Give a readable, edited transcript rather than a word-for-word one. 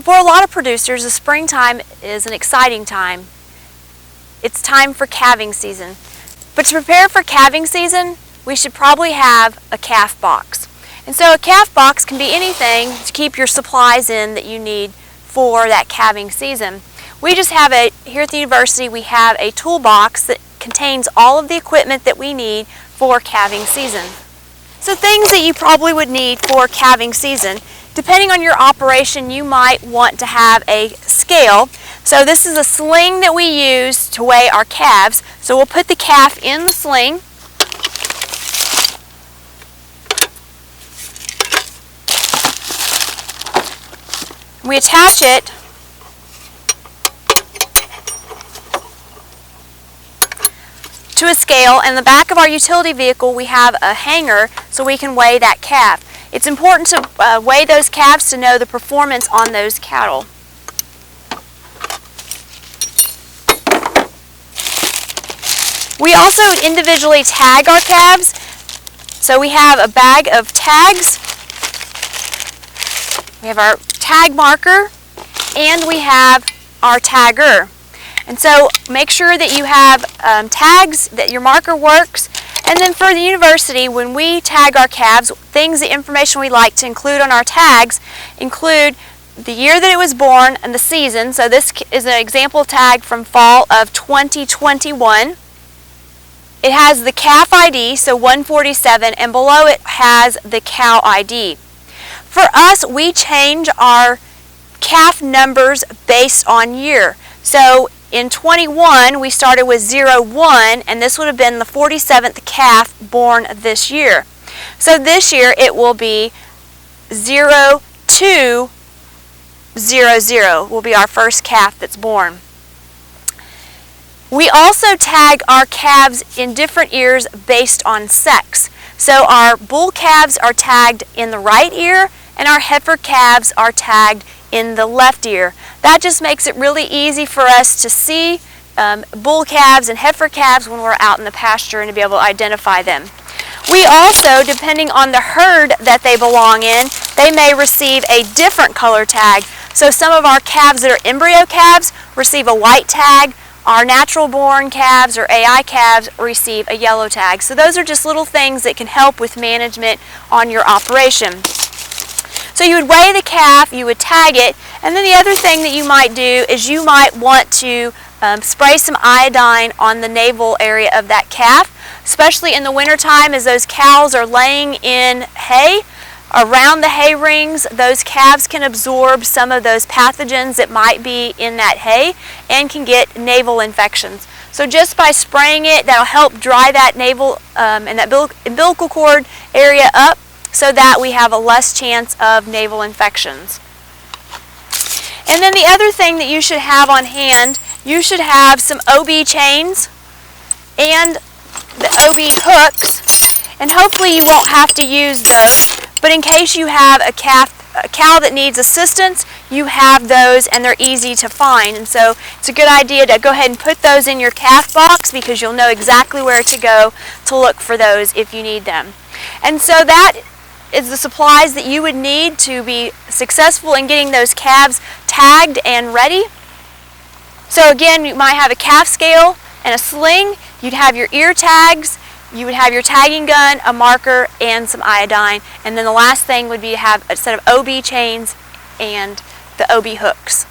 For a lot of producers, the springtime is an exciting time. It's time for calving season. But to prepare for calving season, we should probably have a calf box. And so a calf box can be anything to keep your supplies in that you need for that calving season. We just have here at the university, we have a toolbox that contains all of the equipment that we need for calving season. So things that you probably would need for calving season. Depending on your operation, you might want to have a scale. So this is a sling that we use to weigh our calves. So we'll put the calf in the sling. We attach it to a scale, and in the back of our utility vehicle we have a hanger so we can weigh that calf. It's important to weigh those calves to know the performance on those cattle. We also individually tag our calves. So we have a bag of tags. We have our tag marker and we have our tagger. And so make sure that you have tags, that your marker works. And then for the university, when we tag our calves, the information we like to include on our tags include the year that it was born and the season. So this is an example tag from fall of 2021. It has the calf ID, so 147, and below it has the cow ID. For us, we change our calf numbers based on year. So in 21, we started with 01, and this would have been the 47th calf born this year. So this year it will be 0200 will be our first calf that's born. We also tag our calves in different ears based on sex. So our bull calves are tagged in the right ear, and our heifer calves are tagged in the left ear. That just makes it really easy for us to see bull calves and heifer calves when we're out in the pasture and to be able to identify them. We also, depending on the herd that they belong in, they may receive a different color tag. So some of our calves that are embryo calves receive a white tag. Our natural born calves or AI calves receive a yellow tag. So those are just little things that can help with management on your operation. So you would weigh the calf, you would tag it, and then the other thing that you might do is you might want to spray some iodine on the navel area of that calf, especially in the wintertime as those cows are laying in hay. Around the hay rings, those calves can absorb some of those pathogens that might be in that hay and can get navel infections. So just by spraying it, that'll help dry that navel and that umbilical cord area up so that we have a less chance of navel infections. And then the other thing that you should have on hand, you should have some OB chains and the OB hooks, and hopefully you won't have to use those. But in case you have a cow that needs assistance, you have those and they're easy to find. And so it's a good idea to go ahead and put those in your calf box because you'll know exactly where to go to look for those if you need them. And so that is the supplies that you would need to be successful in getting those calves tagged and ready. So again, you might have a calf scale and a sling. You'd have your ear tags. You would have your tagging gun, a marker, and some iodine. And then the last thing would be to have a set of OB chains and the OB hooks.